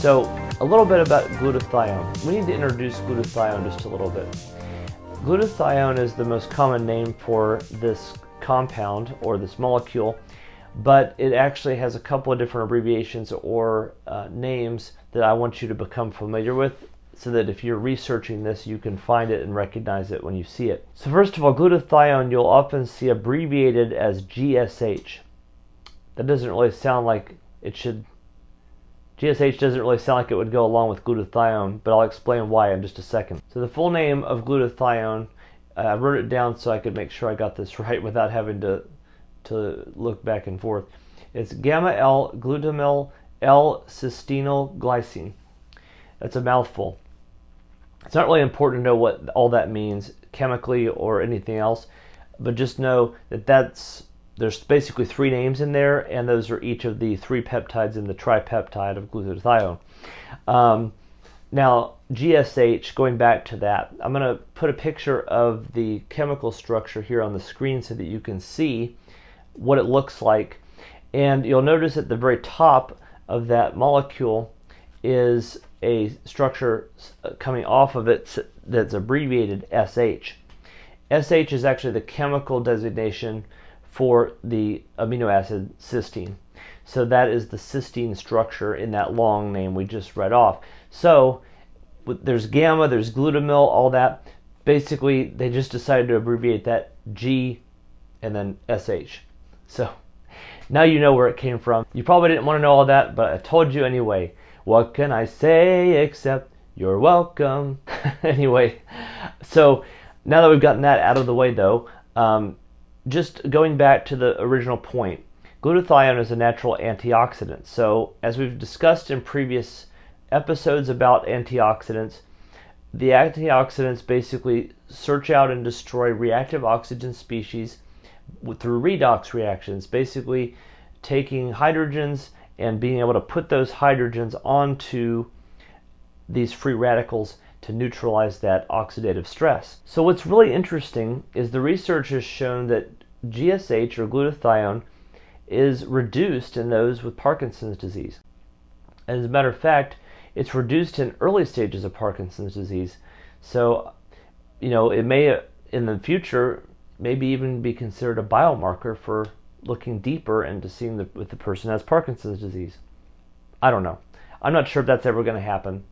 So a little bit about glutathione. We need to introduce glutathione just a little bit. Glutathione is the most common name for this compound or this molecule, but it actually has a couple of different abbreviations or names that I want you to become familiar with, so that if you're researching this, you can find it and recognize it when you see it. So first of all, glutathione you'll often see abbreviated as GSH. That doesn't really sound like it should. GSH doesn't really sound like it would go along with glutathione, but I'll explain why in just a second. So the full name of glutathione, I wrote it down so I could make sure I got this right without having to look back and forth. It's gamma L glutamyl L cystenyl glycine. That's a mouthful. It's not really important to know what all that means chemically or anything else, but just know that there's basically three names in there, and those are each of the three peptides in the tripeptide of glutathione. Now, GSH, going back to that, I'm going to put a picture of the chemical structure here on the screen so that you can see what it looks like. And you'll notice at the very top of that molecule is a structure coming off of it that's abbreviated SH. SH is actually the chemical designation for the amino acid cysteine. So that is the cysteine structure in that long name we just read off. So there's gamma, there's glutamyl, all that. Basically, they just decided to abbreviate that G and then SH. So now you know where it came from. You probably didn't want to know all that, but I told you anyway. What can I say except you're welcome? Anyway, so now that we've gotten that out of the way though, just going back to the original point, glutathione is a natural antioxidant. So as we've discussed in previous episodes about antioxidants, the antioxidants basically search out and destroy reactive oxygen species through redox reactions, basically taking hydrogens and being able to put those hydrogens onto these free radicals to neutralize that oxidative stress. So what's really interesting is the research has shown that GSH or glutathione is reduced in those with Parkinson's disease. As a matter of fact, it's reduced in early stages of Parkinson's disease. So, it may in the future maybe even be considered a biomarker for looking deeper into seeing if the person has Parkinson's disease. I don't know. I'm not sure if that's ever going to happen.